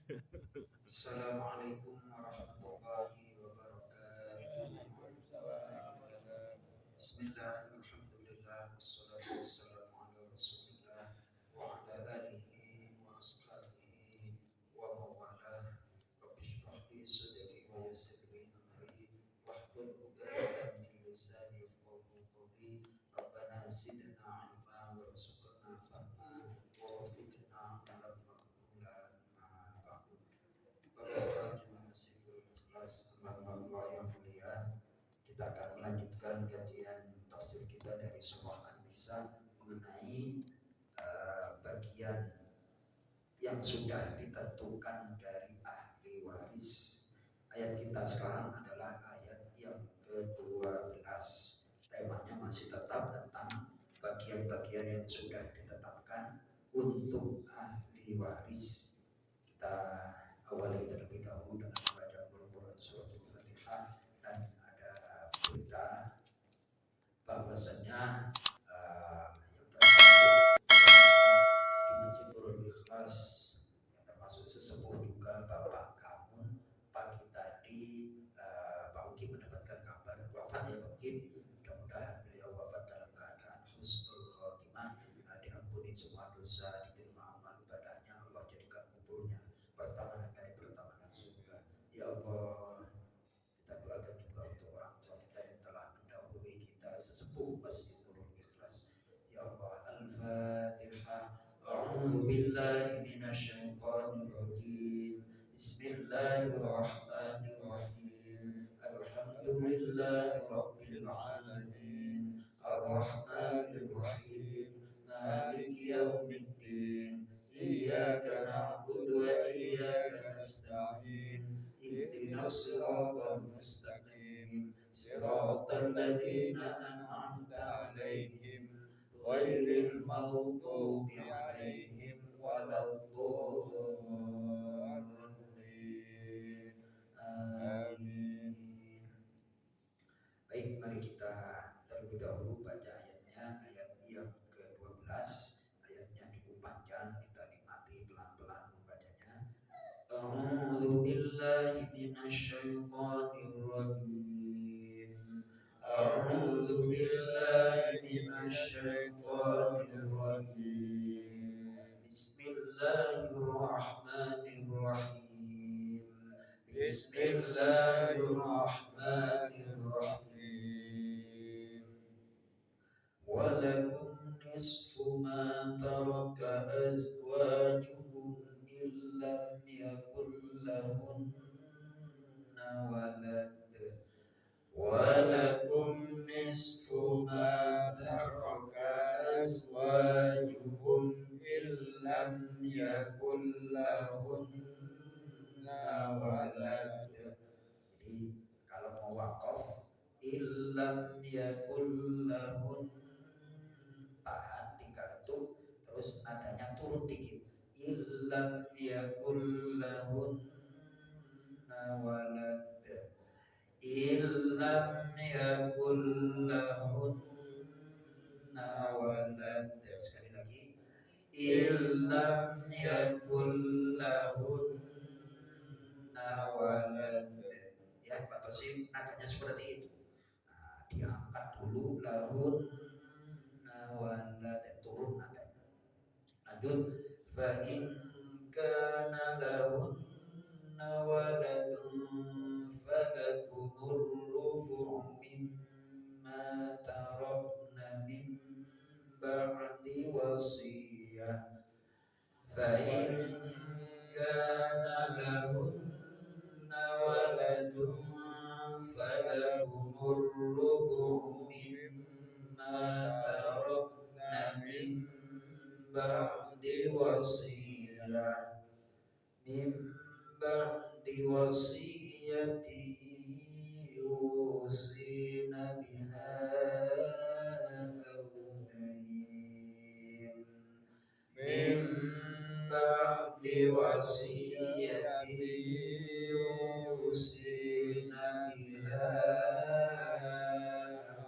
Assalamualaikum warahmatullahi wabarakatuh. Bismillah, alhamdulillah, wassalatu wassalamu ala rasulillah wa ala alihi wa ashabihi wa mawalah. Rabbi shrah li sadri wa yassir li amri wahlul 'uqdatam min lisani yafqahu qawli. Rabbana zidna 'ilma warzuqna fahma wa waffiqna 'alal maqbula ma ba'du. Bapak Masihul Ikhlas hamba yang mulia, kita akan melanjutkan kajian tafsir kita dari surah An-Nisa mengenai bagian yang sudah ditentukan dari ahli waris. Ayat kita sekarang adalah ayat yang ke-12. Temanya masih tetap tentang bagian-bagian yang sudah ditetapkan untuk ahli waris. Kita awali terlebih dahulu dengan membaca Al-Quran surat Al-Fatihah, dan ada berita bahwasanya yang termasuk di Masjid Nurul Ikhlas, yang termasuk sesepuh juga Bapak Kamun, pagi tadi Pak Uki mendapatkan kabar wafat ya Pak Uki. Mudah-mudahan beliau wafat dalam keadaan husnul khotimah, diampuni semua dosa, diterima amal ibadahnya, Allah jadikan kuburnya pertemanan dari pertemanan surga. Ya Allah, kita doakan juga untuk orang tua kita yang telah mendahului kita, sesepuh Masjid Nurul Ikhlas. Ya Allah, Al-Fatihah. A'udzu billahi minasyaitonir rajim. Bismillahirrahmanirrahim. Alhamdulillahi rabbil alamin. Ar-Rahmanir Rahim. Maliki yaumiddin. Iyyaka na'budu wa iyyaka nasta'in. Ihdinas siratal mustaqim. Siratal ladzina an'amta 'alaihim ghairil maghdubi 'alaihim waladdallin. Amin. Baik, mari kita terlebih dahulu baca ayatnya, ayat yang ke-12. Ayatnya cukup panjang, kita nikmati pelan-pelan membacanya. A'udzu billahi minasyaitonir rajim. A'udzu billahi minasyaitonir rajim. Bismillahirrahmanirrahim. Bismillahirrahmanirrahim. Walakum nisfu ma taraka azwajukum illam yakul lahunna walad. Walakum nisfu ma taraka azwajukum illam yakul lahunna walad. Jadi kalau mau wakaf, illam yakul lahun, tahan 3 ketuk, terus nadanya turun dikit. Illam yakul lahunna walad. Illam yakul lahunna walad. Sekali lagi. Illam yakul lahunna walad. Ya, Pak Tosim, nadanya seperti itu. Nah, diangkat dulu lahunna walad, turun nadanya. Lanjut. Fa in kana lahunna waladun falakumur rubu' mimma tarakna min ba'di wasiyah. Fa in kana lahunna waladun falakumur rubu' mimma tarakna min ba'di wasiyah. Min ba'di wasiyati yusina biha awdain. Min ba'di wasiyati yusina biha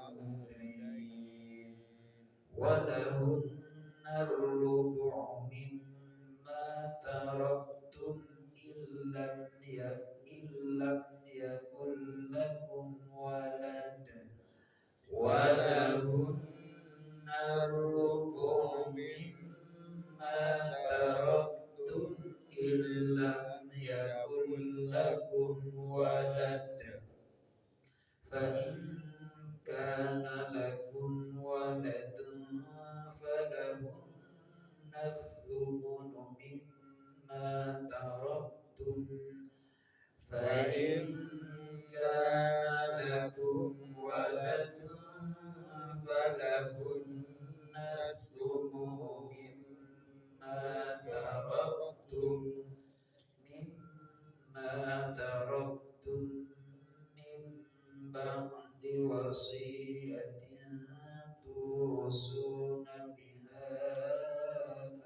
awdain. Walahunna ar-rubu' mimma taraktum in تركتم فإن كان لكم ولد فلهن الثمن مما تركتم من بعد وصية توصون بها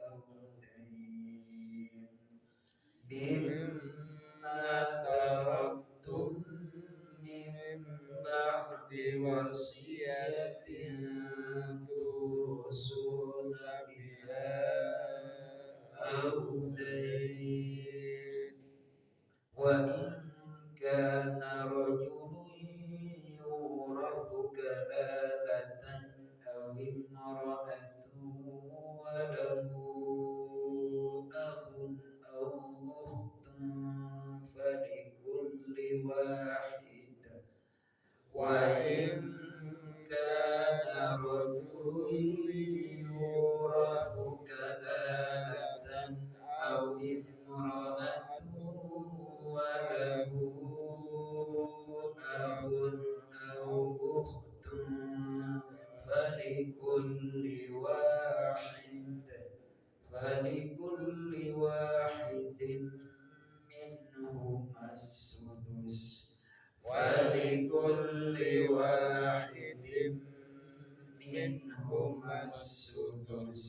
أو دين مما تركتم من بعد وصية توصون بها أو دين وإن كان رجل يورث كلالة أو امرأة وله أخ أو أخت فلكل واحد وإن كان رجل يورث كلالة أو امرأة وله أخ أو أخت فلكل واحد منهما السدس فلكل واحد منهما السدس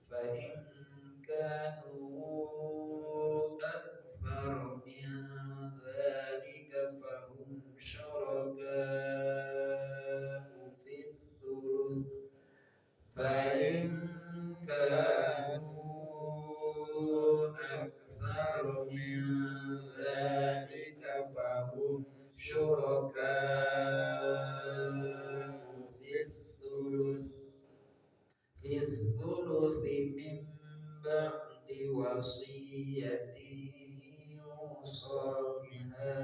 فإن كانوا أكثر من ذلك فهم شركاء في الثلث فإن كانوا أكثر من ذلك فهم شركاء في الثلث من بعد وصية يوصى بها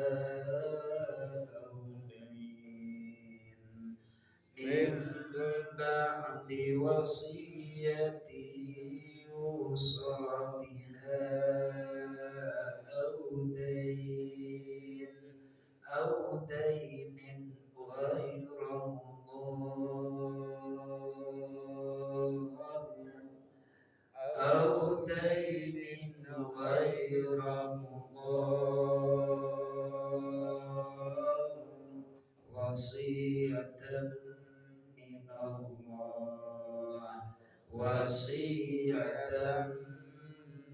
أو دين من بعد وصية يوصى بها أو دين غير مضار وصية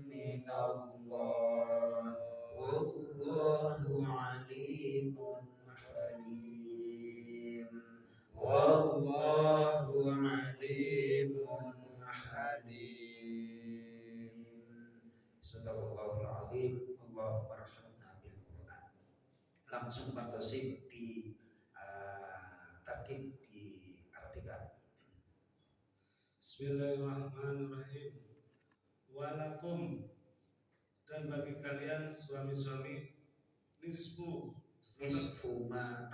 من الله والله عليم حليم Sadaqallahul azim. Allahumma arhamna bil Qur'an. Langsung pantasib di takib diartikan. Bismillahirrahmanirrahim. Walakum dan bagi kalian suami-suami nisfu ma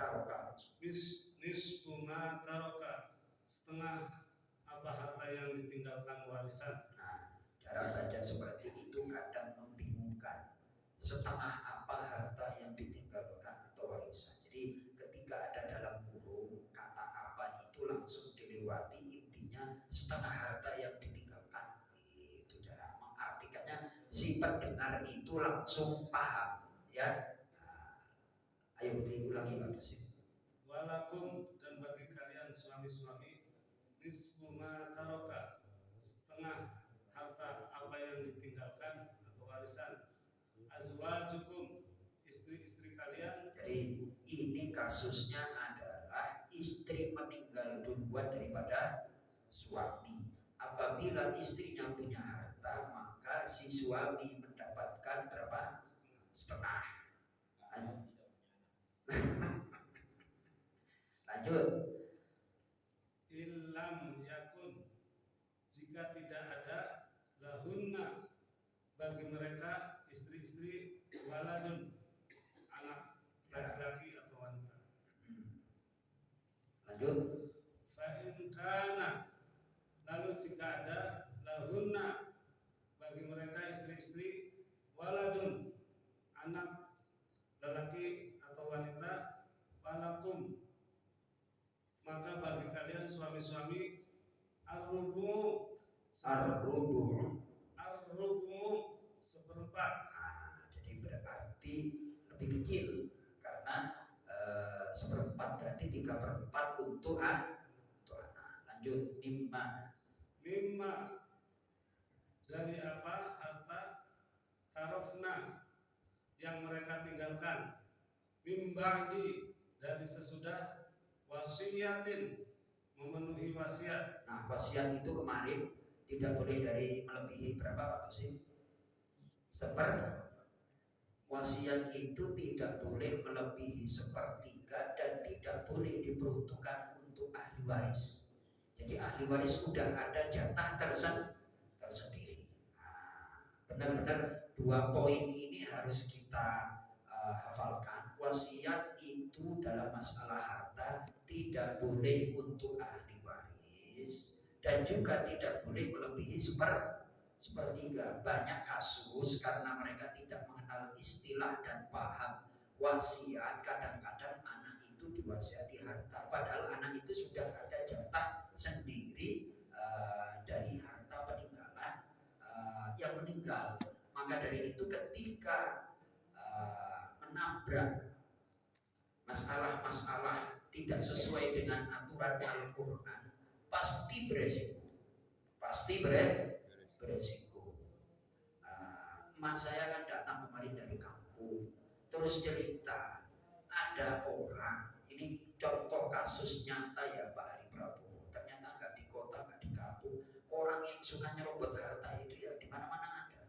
taroka setengah apa harta yang ditinggalkan warisan. Nah, cara baca seperti itu kadang membingungkan. Setengah apa harta yang ditinggalkan atau warisan. Jadi ketika ada dalam kurung kata apa itu langsung dilewati, intinya setengah harta yang ditinggalkan. Itu cara mengartikannya. Si pendengar itu langsung paham, ya. Ayo diulangi Pak Tasik. Walakum dan bagi kalian suami-suami nisfu ma taroka setengah harta apa yang ditinggalkan atau warisan azwajukum istri-istri kalian. Jadi ini kasusnya adalah istri meninggal duluan daripada suami. Apabila istrinya punya harta maka si suami mendapatkan berapa? Setengah. Lanjut. Illam yakun jika tidak ada lahunna bagi mereka istri-istri waladun anak laki-laki atau wanita. Lanjut. Fa in kana lalu jika ada lahunna bagi mereka istri-istri waladun, anak lelaki atau wanita, falakum, maka bagi kalian suami-suami, ar-rubu, Ar-rubu'. seperempat. Jadi berarti lebih kecil karena seperempat berarti 3/4 untuk anak. Lanjut, mimma dari apa harta tarokna yang mereka tinggalkan, mimba'di dari sesudah wasiatin memenuhi wasiat. Nah, wasiat itu kemarin tidak boleh dari melebihi berapa Pak Tosim? Wasiat itu tidak boleh melebihi 1/3 dan tidak boleh diperuntukkan untuk ahli waris. Jadi ahli waris sudah ada jatah tersendiri. Benar-benar 2 poin ini harus kita hafalkan. Wasiat itu dalam masalah harta tidak boleh untuk ahli waris dan juga tidak boleh melebihi 1/3. Banyak kasus karena mereka tidak mengenal istilah dan paham wasiat, kadang-kadang anak itu diwasiati harta padahal anak itu sudah ada jatah sendiri dari harta peninggalan yang meninggal. Maka dari itu ketika menabrak masalah-masalah tidak sesuai dengan aturan Al-Quran pasti beresiko. Emak saya kan datang kemarin dari kampung, terus cerita ada orang, ini contoh kasus nyata ya Pak Hari Prabowo, ternyata nggak di kota, nggak di kampung, orang yang suka nyerobot harta itu ya di mana-mana ada.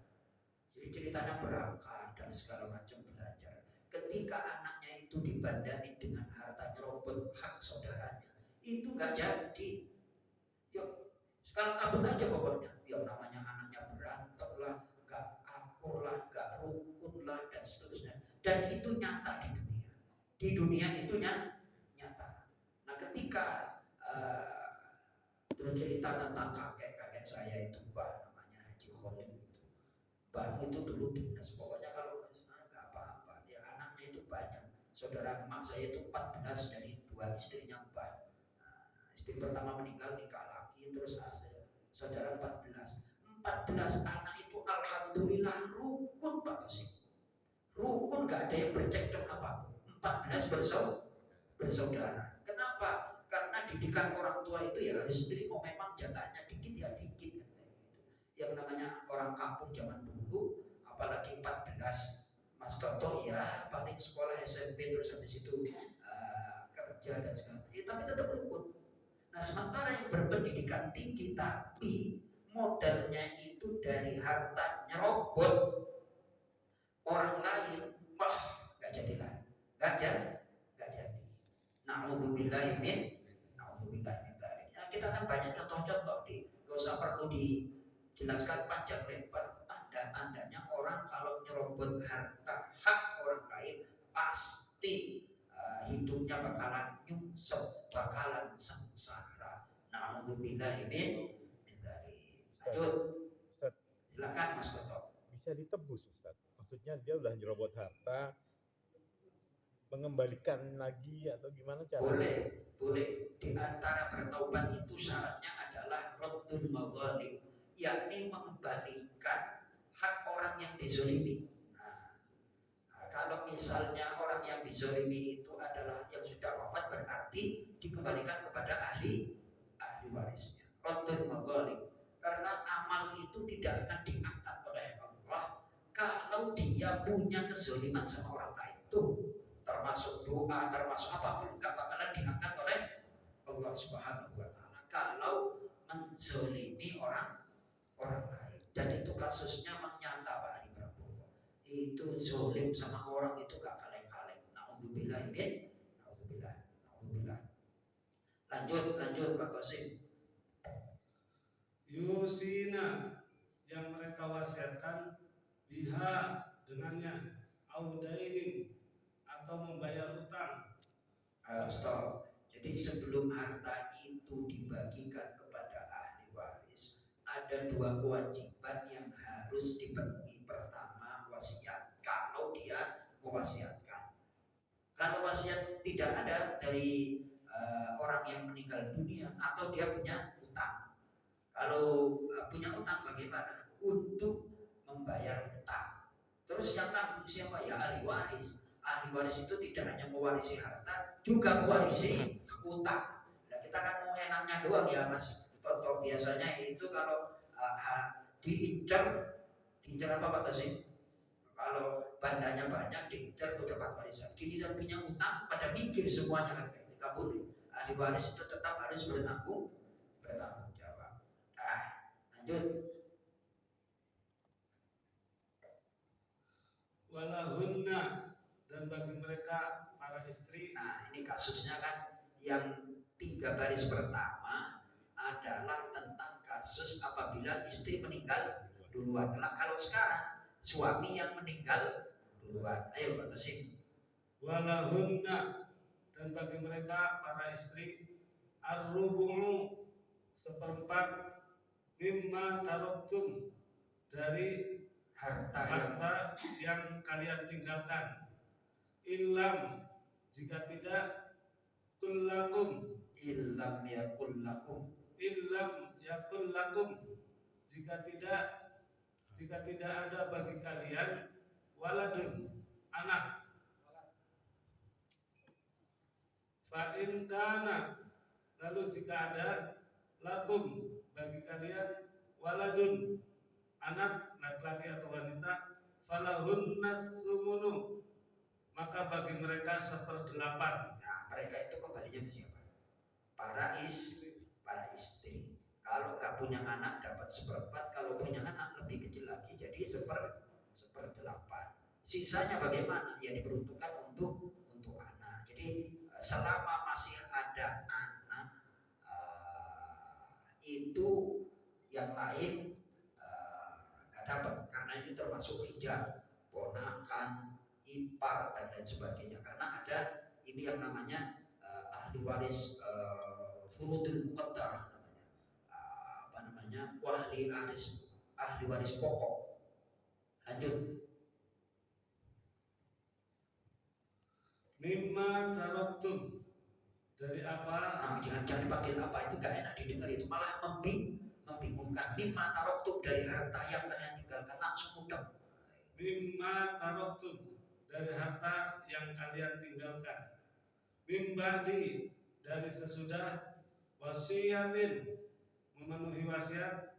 Jadi ceritanya berangkat dan segala macam belajar. Ketika anaknya itu dibandani dengan harta nyerobot hak saudaranya, itu nggak jadi. Yuk, sekarang kabut aja pokoknya. Ya namanya anaknya berantem lah, gak akur lah, gak rukun lah dan seterusnya. Dan itu nyata di dunia. Di dunia itu nyata. Nah ketika terus cerita tentang kakek saya itu Mbah namanya Haji Khalil itu. Mbah itu dulu dinas. Pokoknya kalau sekarang gak apa-apa. Ya anaknya itu banyak. Saudara emak saya itu 14 dari 2 istrinya Mbah. Istri pertama meninggal nikah lagi terus saudara 14 anak itu alhamdulillah rukun Pak Tosim. Rukun gak ada yang bercekcok apapun. 14 bersaudara. Kenapa? Karena didikan orang tua itu ya harus sendiri. Mau memang jatahnya dikit ya dikit kan kayak gitu. Yang namanya orang kampung zaman dulu, apalagi 14 Mas Toto ya paling sekolah SMP terus habis itu kerja dan segala macam. Tapi tetap rukun. Nah sementara yang berpendidikan tinggi tapi modalnya itu dari harta nyerobot orang lain, wah gak jadilah, gak jadi. Na'udzubillah min dzalik. Nah, kita kan banyak contoh-contoh gak usah perlu dijelaskan panjang lebar tanda-tandanya orang kalau nyerobot harta hak orang lain pasti hidupnya bakalan nyungsep, bakalan sengsara. Na'udzubillah min dzalik. Lanjut. Ustaz, silakan Mas Toto. Bisa ditebus Ustaz. Maksudnya dia udah nyerobot harta, mengembalikan lagi atau gimana caranya? Boleh. Di antara bertaubat itu syaratnya adalah raddul mazalim, yakni mengembalikan hak orang yang dizalimi. Kalau misalnya orang yang dizalimi itu adalah yang sudah wafat berarti dikembalikan kepada ahli warisnya. Raddul mazalim. Karena amal itu tidak akan diangkat oleh Allah kalau dia punya kezaliman sama orang lain tuh. Termasuk doa, termasuk apapun gak bakalan diangkat oleh Allah Subhanahu wa taala kalau menzalimi orang lain. Dan itu kasusnya menyata Pak Hari Prabowo. Itu zalim sama orang itu gak kaleng-kaleng. Na'udzubillah. Lanjut Pak Qasim. Yusina yang mereka wasiatkan biha dengannya audainin atau membayar utang. Stop. Jadi sebelum harta itu dibagikan kepada ahli waris, ada 2 kewajiban yang harus dipenuhi. Pertama, mewasiatkan. Kalau wasiat tidak ada dari orang yang meninggal dunia atau dia punya utang. Kalau punya utang bagaimana? Untuk membayar utang. Terus yang tanggung siapa? Ya ahli waris. Ahli waris itu tidak hanya mewarisi harta, juga mewarisi utang. Nah, kita kan mau enaknya doang ya Mas. Contoh biasanya itu kalau diincar apa Pak Tasim? Kalau bandanya banyak diincar tuh dapat warisan. Giliran punya utang pada mikir semuanya kan kayak tidak boleh. Ahli waris itu tetap harus bertanggung jawab. Nah, lanjut. Walahunna, dan bagi mereka para istri. Nah, ini kasusnya kan yang 3 baris pertama adalah tentang kasus apabila istri meninggal duluan. Nah, kalau sekarang suami yang meninggal duluan. Ayo Pak Tasim. Walahunna, dan bagi mereka para istri ar-rubu'u, 1/4 mimma taroktum, dari harta yang kalian tinggalkan. Ilam, jika tidak, kullakum, Illam yakul lakum. illam yakul lakum, jika tidak ada bagi kalian waladun, anak. Fa in kana, lalu jika ada, lakum, bagi kalian waladun, anak laki-laki atau wanita, falahun nasumunu, maka bagi mereka 1/8. Nah, mereka itu kembalinya ke siapa? Para istri. Kalau nggak punya anak dapat 1/4, kalau punya anak lebih kecil lagi jadi 1/8. Sisanya bagaimana? Ya diperuntukkan untuk anak. Jadi selama masih ada anak, itu yang lain nggak dapat, karena ini termasuk hijab, ponakan, ipar dan lain sebagainya. Karena ada ini yang namanya ahli waris furudul muqaddarah namanya, ahli waris pokok. Lanjut. Mimma taroktum, dari apa? Nah, jangan dipanggil apa, itu gak enak didengar, itu malah membingungkan. Mimma taroktum, dari harta yang kalian tinggalkan, langsung mudah. Mimma taroktum, dari harta yang kalian tinggalkan. Mimbadi, dari sesudah wasiatin, memenuhi wasiat,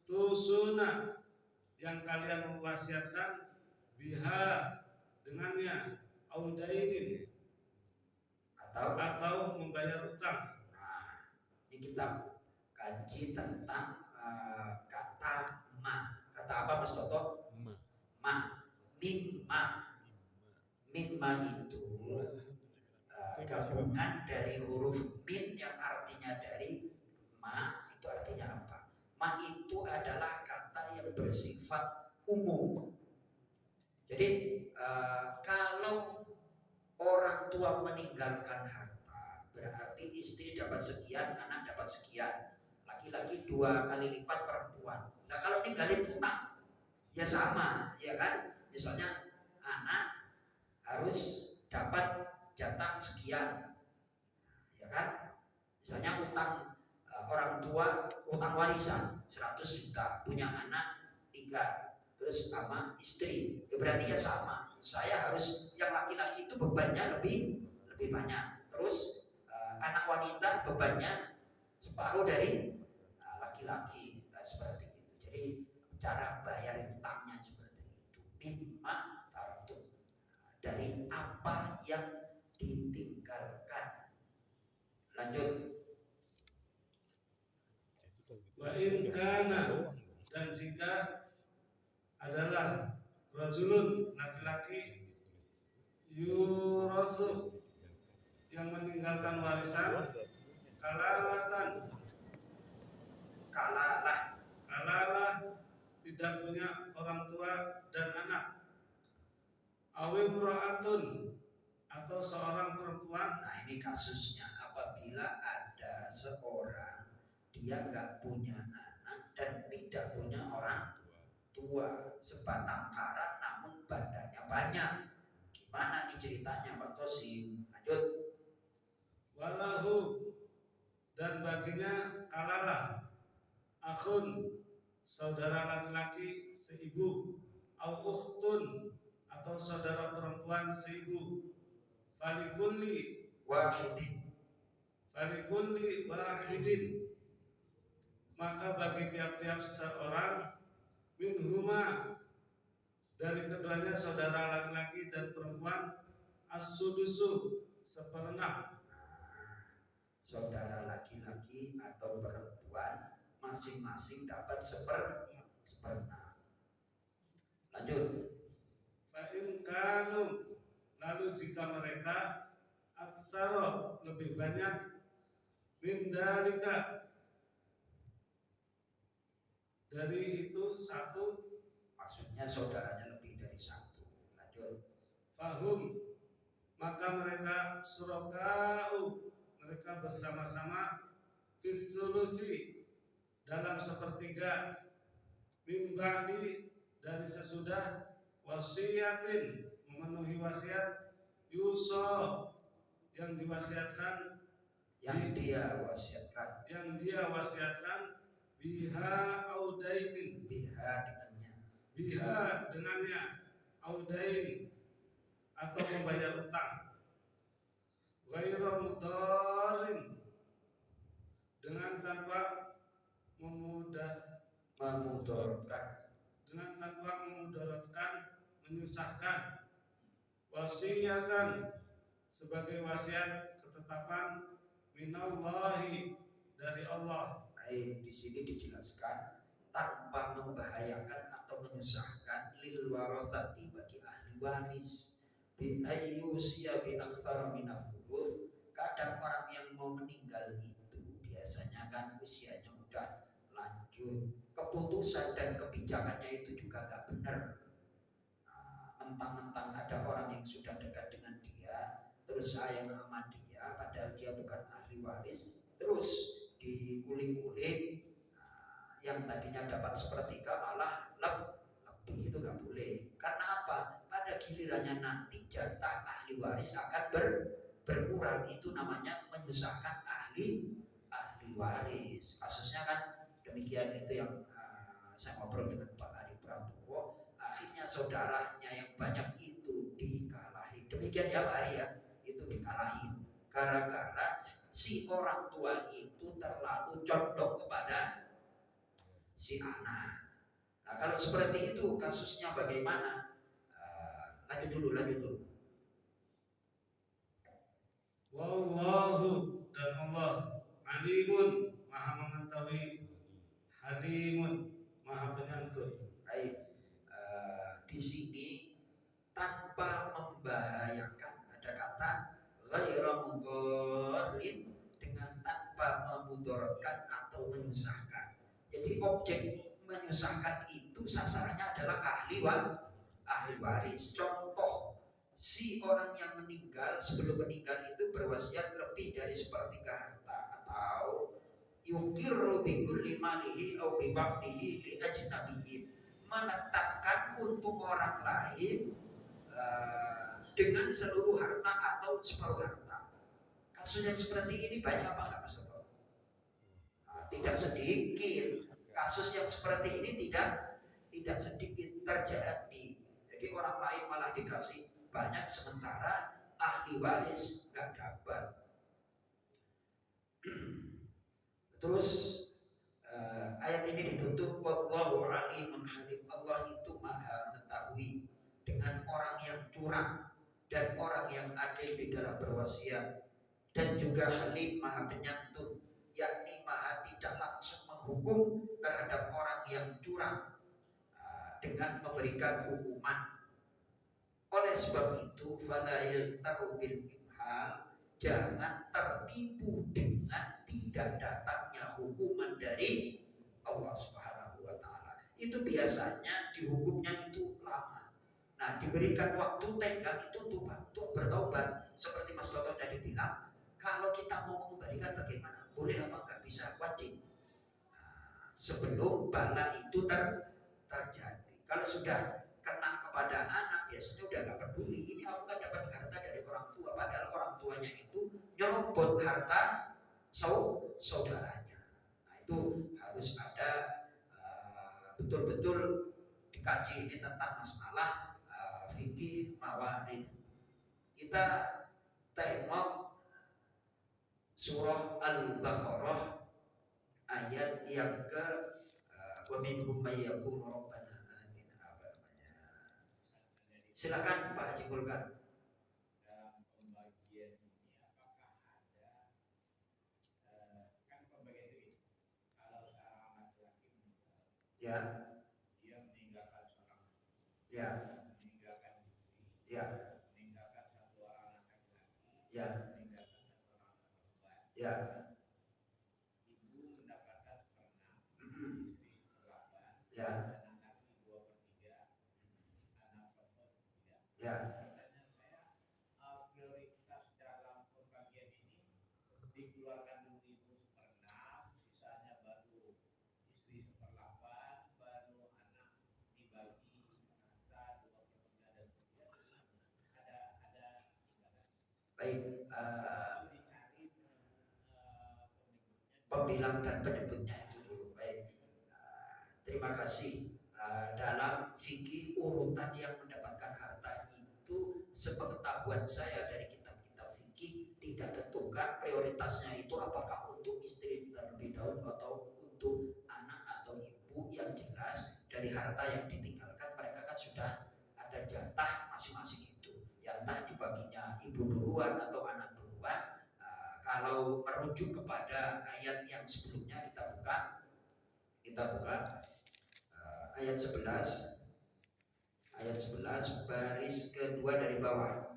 tusuna, yang kalian mewasiatkan, biha, dengannya, audainin, atau membayar utang. Nah, ini kita kaji tentang kata ma. Kata apa Mas Toto? Ma. Mimma itu gabungan dari huruf min yang artinya dari ma. Itu artinya apa? Ma itu adalah kata yang bersifat umum. Jadi kalau orang tua meninggalkan harta, berarti istri dapat sekian, anak dapat sekian. Laki-laki 2 kali lipat perempuan. Nah kalau ninggalin utang, ya sama, ya kan? Misalnya anak harus dapat jatah sekian, ya kan? Misalnya utang orang tua, utang warisan 100 juta, punya anak 3, terus sama istri, ya berarti ya sama. Saya harus, yang laki-laki itu bebannya lebih banyak. Terus anak wanita bebannya separuh dari laki-laki. Nah, seperti itu. Jadi cara bayar utangnya seperti itu. Mimma taroktum, dari apa yang ditinggalkan. Lanjut. Wa in kana, dan jika adalah rajulun, laki-laki, yurasu, yang meninggalkan warisan, kalalah, tidak punya orang tua dan anak, awimra'atun, atau seorang perempuan. Nah ini kasusnya, apabila ada seorang dia nggak punya anak dan tidak punya orang tua, sebatang kara namun badannya banyak. Gimana nih ceritanya Pak Tosim? Lanjut. Walahu, dan baginya kalalah, akhun, saudara laki-laki seibu, au ukhtun, atau saudara perempuan seibu, falikulli Wahidin. wahidin, maka bagi tiap-tiap seorang minhuma, dari keduanya saudara laki-laki dan perempuan, as-sudusu, seperenam. Saudara laki-laki atau perempuan masing-masing dapat seperenam. Lanjut. Fa'in kanu, lalu jika mereka aksaro, lebih banyak, min dalika, dari itu satu, Maksudnya saudaranya lebih dari satu. Lanjut. fahum, maka mereka surokau, mereka bersama-sama, fistulusi, dalam sepertiga, mimba'di, dari sesudah, wasiatin, memenuhi wasiat, yuso, yang diwasiatkan, Yang dia wasiatkan biha audainin, biha dengannya, audain, atau membayar utang, ghairu mudarin, dengan tanpa memudaratkan, menyusahkan, wasiatan, sebagai wasiat ketetapan, minallahi, dari Allah. Baik, di sini dijelaskan tanpa membahayakan atau menyusahkan lil warathati, bagi ahli waris, bi ayyusiya bi aktsara min ath-thuluth. Kadang orang yang mau meninggal itu biasanya kan usianya udah lanjut, keputusan dan kebijakannya itu juga gak benar. Mentang-mentang ada orang yang sudah dekat dengan dia, terus sayang sama dia, padahal dia bukan ahli waris, terus dikulik-kulik, yang tadinya dapat sepertiga malah lebih, itu gak boleh. Karena apa? Pada gilirannya nanti jatah ahli waris akan berkurang. Itu namanya menyusahkan ahli waris. Kasusnya kan demikian, itu yang saya ngobrol dengan Pak Ari Prabowo. Akhirnya saudaranya yang banyak itu dikalahin. Demikian ya Pak Ari ya, itu dikalahin gara-gara si orang tua itu terlalu condong kepada si anak. Nah kalau seperti itu kasusnya bagaimana? Lanjut dulu. Wallahu, dan Allah alimun, maha mengetahui, halimun, maha penyantun. Baik, di sini tanpa membahayakan, ada kata ghairu mudharin, dengan tanpa memudaratkan atau menyusahkan. Jadi objek menyusahkan itu sasarannya adalah ahli waris. Contoh, si orang yang meninggal, sebelum meninggal itu berwasiat lebih dari sepertiga harta, atau yuqirru bi kulli malihi aw bi ba'dihi li ajnabiyyin, menetapkan untuk orang lain dengan seluruh harta atau separuh harta. Kasus yang seperti ini banyak apa enggak Mas Toto? Tidak sedikit. Kasus yang seperti ini tidak sedikit terjadi. Jadi orang lain malah dikasih banyak sementara ahli waris nggak dapat. Terus ayat ini ditutup wallahu alimun halim. Allah itu maha mengetahui dengan orang yang curang dan orang yang adil di dalam berwasiat, dan juga halim, maha penyantun, yakni maha tidak langsung menghukum terhadap orang yang curang dengan memberikan hukuman. Oleh sebab itu fala yaltaru bil imhal, jangan tertipu dengan tidak datangnya hukuman dari Allah Subhanahu wa taala. Itu biasanya dihukumnya itu lama. Nah, diberikan waktu tenggang itu untuk bertobat. Seperti Mas Toto tadi bilang, kalau kita mau mengembalikan bagaimana? Boleh apa enggak? Bisa, wajib. Sebelum bala itu terjadi. Kalau sudah kena kepada anak, biasanya udah gak peduli. Ini aku kan dapat harta dari orang tua, padahal orang tuanya itu nyerobot harta saudaranya. Nah itu harus ada betul-betul dikaji ini tentang masalah fikih mawaris. Kita tengok surah Al-Baqarah ayat yang ke wa minhum may yaqulu rabbana atina apa namanya. Silakan Pak Haji Kulkan. Dalam pembagian ini apakah ada kan pembagian itu kalau seorang laki-laki meninggal, Ya, dia meninggalkan seorang ya, meninggalkan istri, ya, meninggalkan satu orang anak laki-laki, ya, meninggalkan satu orang anak perempuan. ya. Ibu mendapatkan seperenam, Mm-mm. istri seperlapan, Ya. anak laki 2/3, anak perempuan 3. Ya. Pertanyaan saya, prioritas dalam pembagian ini dikeluarkan dulu ibu seperenam, sisanya baru istri seperlapan, baru anak dibagi rata 2/3 dan seterusnya. Ada gimana? Baik, Itu dicari pembilang dan penyebutnya itu dulu. Baik, terima kasih. Dalam fikih urutan yang mendapatkan harta itu sepengetahuan saya dari kitab-kitab fikih tidak tentukan prioritasnya itu apakah untuk istri terlebih dahulu atau untuk anak atau ibu. Yang jelas dari harta yang ditinggalkan mereka kan sudah ada jatah masing-masing itu, yang entah dibaginya ibu duluan atau anak duluan. Kalau merujuk kepada ayat yang sebelumnya kita buka ayat 11 baris kedua dari bawah.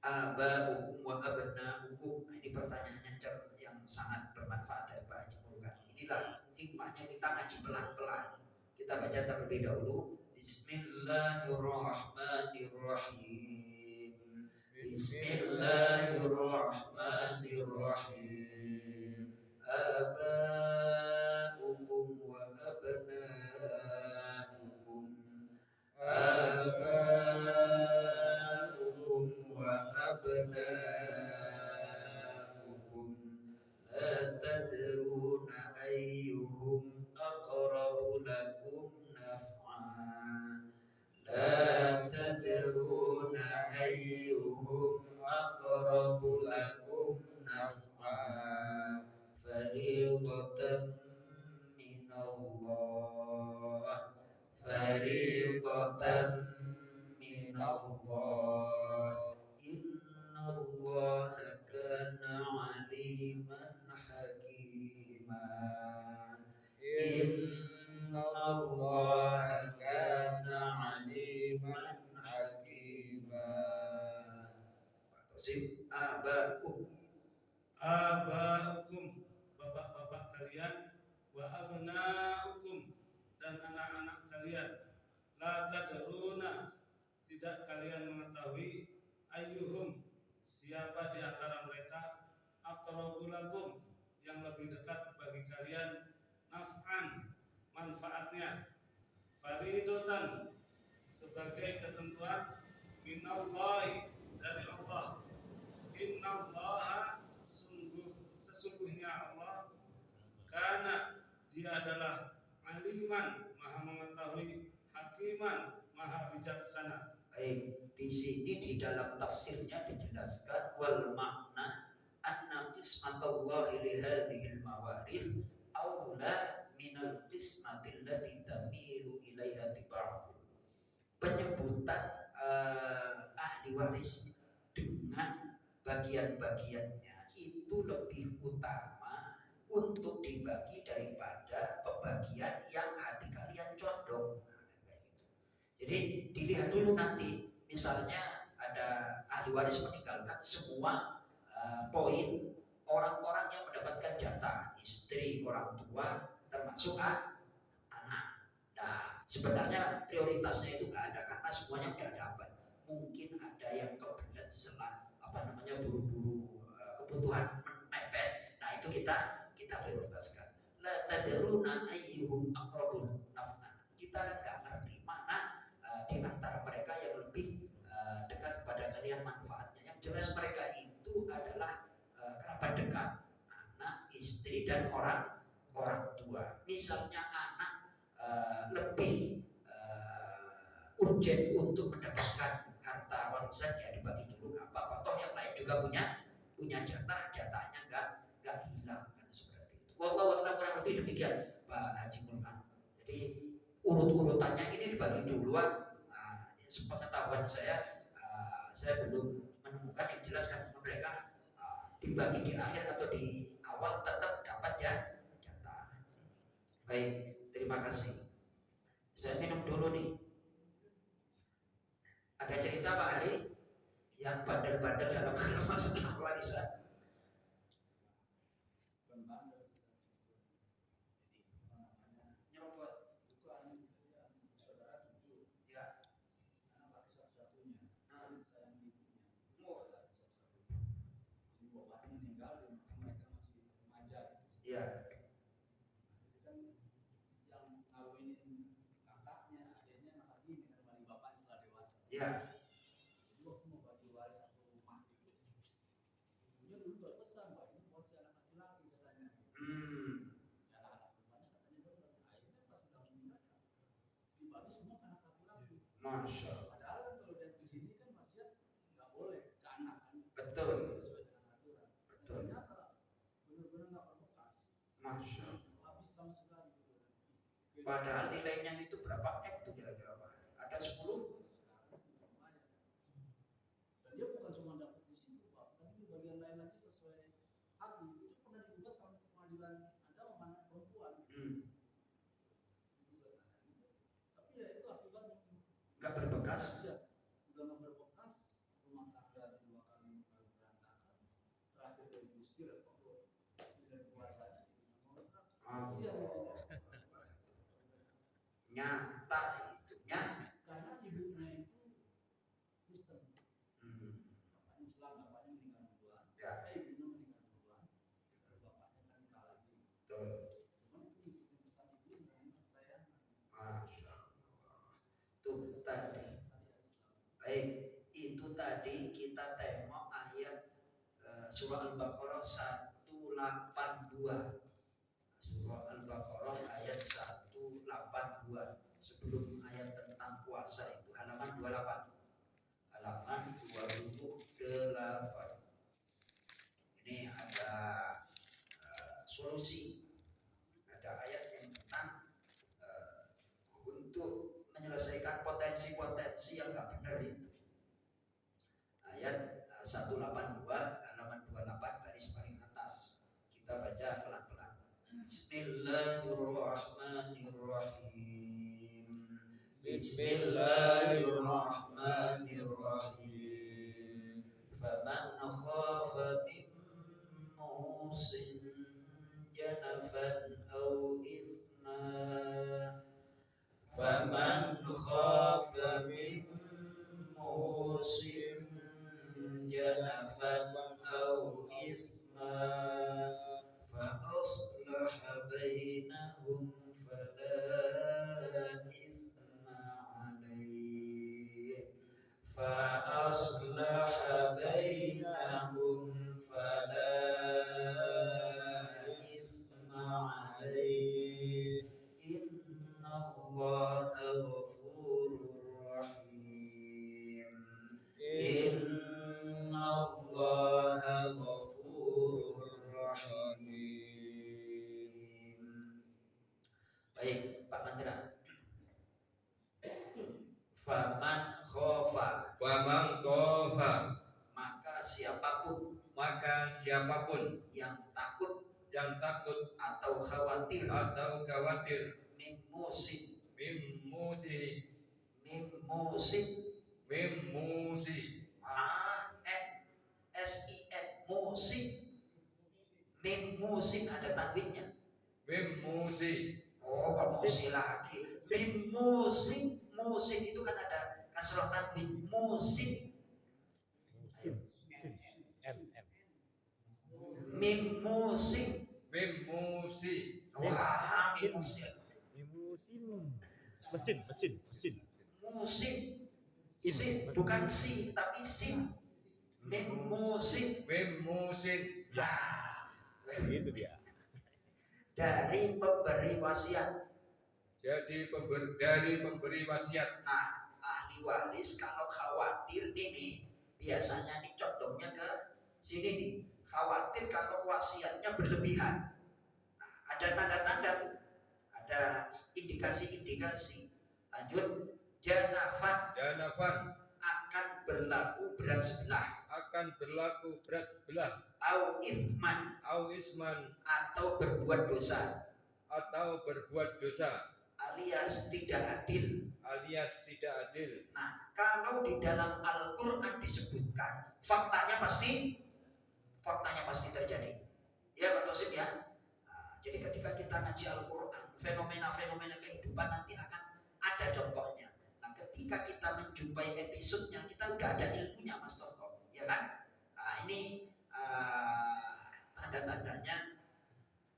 Aba'ukum wa abna'ukum. Nah, ini pertanyaannya yang sangat bermanfaat dari Pak Haji Mulkan. Inilah hikmahnya kita ngaji pelan-pelan. Kita baca terlebih dahulu. Bismillahirrahmanirrahim. Bismillahirrahmanirrahim. Aba'ukum wa abna'ukum. Aba'ukum wa abna'ukum. La tadruna ayyuhum aqrabu lakum naf'an. La tadruna ayyuhum aqrabu lakum naf'an. Fariidatan minallah. Fariidatan minallah. Innallaha kana 'aliman hakima. Innallaha kana 'aliman hakima. Sip abakum. Aba'ukum, bapak-bapak kalian, wa abna'ukum, dan anak-anak kalian. La tadruna, tidak kalian mengetahui, ayyuhum, siapa di antara mereka, aqrabu lakum, yang lebih dekat bagi kalian, naf'an, manfaatnya, faridotan, sebagai ketentuan, minallahi, dari Allah. Innallaha, sesungguhnya Allah, karena dia adalah aliman, maha mengetahui, hakiman, maha bijaksana. Baik, di sini di dalam tafsirnya dijelaskan wal makna anna qismatallahi li hadhil mawarith aula minal qismatil lati tamilu ilaiha tiba'u. Penyebutan ahli waris dengan bagian-bagiannya itu lebih utama untuk dibagi daripada pembagian yang hati kalian condong. Jadi dilihat dulu nanti, misalnya ada ahli waris meninggalkan semua poin orang-orang yang mendapatkan jatah, istri, orang tua, termasuk anak. Nah, sebenarnya prioritasnya itu nggak ada karena semuanya udah dapat. Mungkin ada yang kebelet setelah buru-buru kebutuhan mepet. Nah, itu kita prioritaskan. La tadruna ayyuhum aqrabun. istri dan orang tua. Misalnya anak lebih urgent untuk mendapatkan harta warisan, ya dibagi dulu, nggak apa-apa. Toh yang lain juga punya jatahnya nggak hilang, kan seperti itu. Wallahu a'lam, kurang lebih demikian Pak Haji Mulkan. Jadi urut-urutannya ini dibagi duluan. Sepengetahuan saya belum menemukan yang jelas, kan mereka dibagi di akhir atau di awal tetap dapat jatah. Baik, terima kasih. Saya minum dulu nih. Ada cerita Pak Hari yang bandel-bandel dalam masalah warisan? Ya. Ya. Jadi waktu mau bagi waris satu rumah itu, ibunya dulu berpesan bahwa ini porsi anak laki-laki katanya. Cara anak perempuannya katanya benar. Akhirnya pas sudah meninggal, dibagi semua ke anak laki-laki. Masya Allah. Padahal kan kalau dari di sini kan masih nggak boleh ke anak kan. Betul. Sesuai dengan aturan. Betul. Ternyata benar-benar nggak berbekas. Masya Allah. Habis sama sekali. Padahal nilainya itu berapa M tuh kira-kira Pak? Ada 10? Dia bukan cuma dapat di situ Pak, tapi di bagian lain lagi sesuai hak itu pernah digugat sama pengadilan agama anak perempuan. Tapi ya itu akibatnya Nggak berbekas. Ya, udah nggak berbekas, rumah tangga 2 kali berantakan, terakhir dari diusir dari keluarganya. Nyata itu karena ibunya itu Kristen. Bapaknya Islam, bapaknya meninggal duluan. Ibunya meninggal duluan. Bapaknya kan nikah lagi. Betul. Cuma itu pesan ibu dengan saya. Masya Allah. Tuh tadi. Baik, itu tadi kita tengok ayat surah Al-Baqarah 182. Surah Al-Baqarah ayat 182. Sebelum ayat tentang puasa itu halaman 28. Halaman 28. Ini ada solusi. Ada ayat yang tentang untuk menyelesaikan potensi-potensi yang nggak benar itu. Ayat 182 halaman 28 baris paling atas. Kita baca pelan-pelan. Bismillahirrahmanirrahim. Bismillahirrahmanirrahim. Faman khafa min musin janafan aw ithma. Faman khafa min musin janafan aw ithma فأصلح بينهم فلا إثم عليه فأصلح بينهم فلا إثم عليه إن الله غفور رحيم إن الله غفور رحيم. Baik, Pak Mandra. Faman khofa. Faman khofa. Maka siapapun yang takut atau khawatir min musin mim musin ada tanwinnya. Oh, kok musi lagi? Mim musin itu kan ada kasrah tanwin. Musin. Mim musin. Wah, mim musin. Mesin. Musin. Sin, bukan si, tapi sin. Mim musin. Ya, itu dia. dari pemberi wasiat. Jadi dari pemberi wasiat. Nah, ahli waris kalau khawatir nih biasanya nih condongnya ke sini nih. Khawatir kalau wasiatnya berlebihan. Nah, ada tanda-tanda tuh. Ada indikasi-indikasi. Lanjut, janafan akan berlaku berat sebelah. Au ithman atau berbuat dosa. Alias tidak adil. Nah, kalau di dalam Al-Quran disebutkan faktanya pasti terjadi. Ya Pak Tosim ya. Nah, jadi ketika kita ngaji Al-Quran, fenomena-fenomena kehidupan nanti akan ada contohnya. Nah, ketika kita menjumpai episodenya, kita udah ada ilmunya Mas Toto, ya kan? Nah, ini tanda-tandanya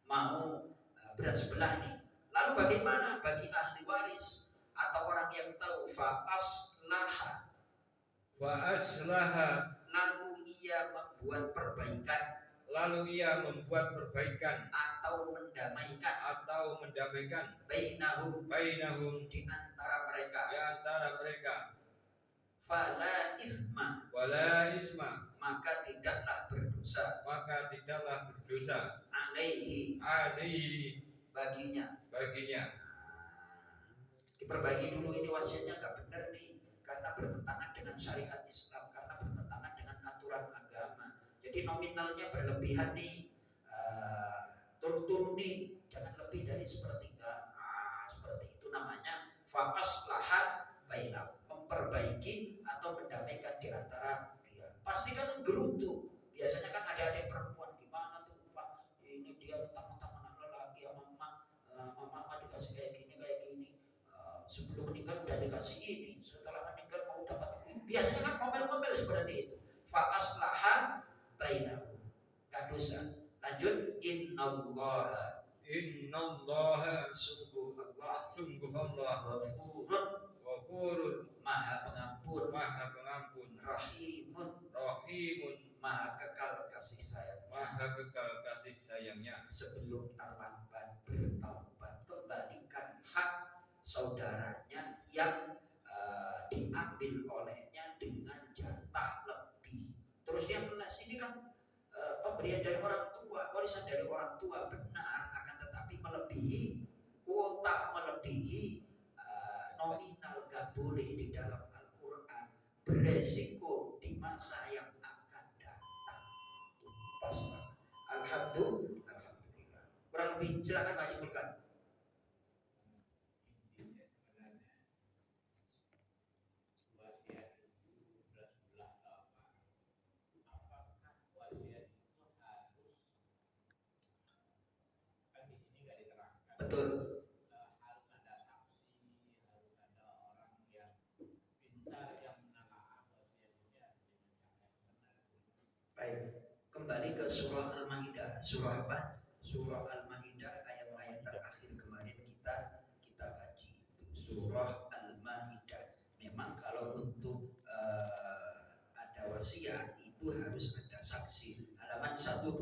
mau berat sebelah nih. Lalu bagaimana bagi ahli waris atau orang yang tahu fa'aslaha, lalu ia membuat perbaikan atau mendamaikan bainahum di antara mereka fala isma maka tidaklah berdosa alaihi baginya. Diperbaiki dulu ini wasiatnya nggak benar nih karena bertentangan dengan syariat Islam, karena bertentangan dengan aturan agama. Jadi nominalnya berlebihan nih, turunin jangan lebih dari sepertiga. Seperti itu namanya fa'aslaha bainahum, memperbaiki atau mendamaikan di antara dia. Pasti kan gerutu. Biasanya kan ada adik perempuan, gimana tuh Pak? Ini dia mentang-mentang anak lelaki sama mama dikasih kayak gini. Sebelum meninggal udah dikasih ini, setelah meninggal mau dapat ini. Biasanya kan ngomel-ngomel seperti itu. Fa'aslaha bainahum, gak dosa. Lanjut, innallaha sungguh Allah ghafurun maha pengampun rahimun maha kekal kasih sayangnya. Sebelum terlambat bertaubat, kembalikan hak saudaranya yang diambil olehnya dengan jatah lebih. Terus dia melas, ini kan pemberian dari orang tua, warisan dari orang tua benar, akan tetapi melebihi kuota, melebihi nominal, gak boleh di dalam Al-Quran, beresiko di masa yang akan datang. Pas banget. Alhamdulillah. Kurang lebih silakan Pak Jibulkan. Betul. Harus ada saksi, harus ada orang yang pintar yang menelaah wasiatnya dengan cara yang benar. Baik, kembali ke surah Al-Maidah. Surah apa? Surah Al-Maidah ayat-ayat terakhir kemarin kita kaji. Surah Al-Maidah. Memang kalau untuk ada wasiat itu harus ada saksi. Halaman 125,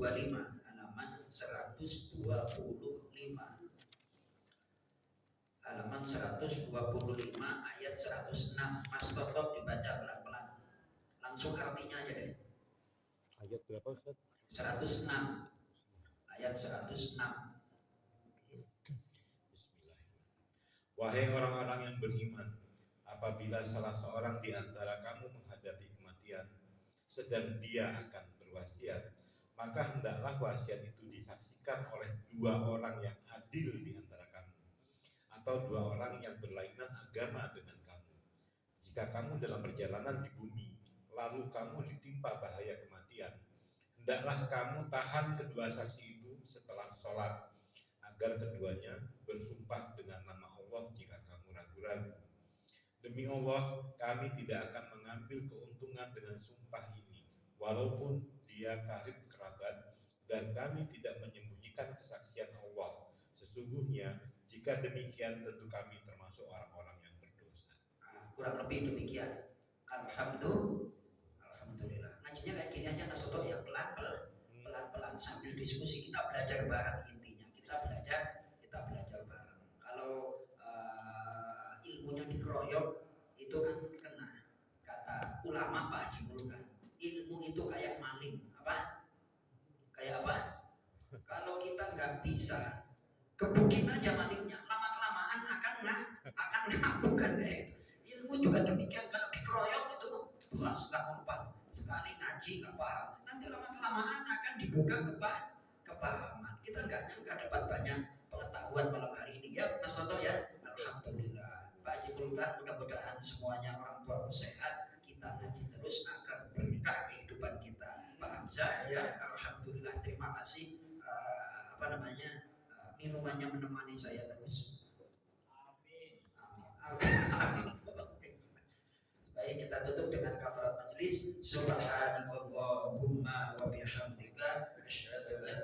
halaman 125. Halaman 125 ayat 106. Mas Toto dibaca pelan-pelan. Langsung artinya aja deh. Ayat berapa Ustaz? 106. Ayat 106. Bismillahirrahmanirrahim. Wahai orang-orang yang beriman, apabila salah seorang di antara kamu menghadapi kematian, sedang dia akan berwasiat, maka hendaklah wasiat itu disaksikan oleh dua orang yang adil di antara kamu, atau dua orang yang berlainan agama dengan kamu. Jika kamu dalam perjalanan di bumi, lalu kamu ditimpa bahaya kematian, hendaklah kamu tahan kedua saksi itu setelah sholat, agar keduanya bersumpah dengan nama Allah jika kamu ragu-ragu. Demi Allah, kami tidak akan mengambil keuntungan dengan sumpah ini, walaupun dia karib kerabat, dan kami tidak menyembunyikan kesaksian Allah. Sesungguhnya, jika demikian tentu kami termasuk orang-orang yang berdosa. Kurang lebih demikian. Alhamdulillah. Ngajinya kayak gini aja Mas Toto ya, pelan-pelan sambil diskusi, kita belajar bareng, intinya kita kita belajar bareng. Kalau ilmunya dikeroyok itu kan kena. Kata ulama Pak Haji Mulukan, ilmu itu kayak maling. Apa? Kayak apa? Kalau kita nggak bisa gebukin aja malingnya, lama-kelamaan akan melakukan kayak itu. Ilmu juga demikian, kalau dikeroyok itu wah nggak mempan. Sekali ngaji nggak paham, nanti lama-kelamaan akan dibuka kepahaman. Kita nggak nyangka dapat banyak pengetahuan malam hari ini ya Mas Toto ya. Alhamdulillah Pak Haji Mulukan, mudah-mudahan semuanya orang tua sehat, kita ngaji terus agar berkah kehidupan kita. Pak Hamzah ya, alhamdulillah, terima kasih minumannya menemani saya terus. Amin. Baik, kita tutup dengan kafarat majelis. Subhanakallahumma wa bihamdika asyhadu an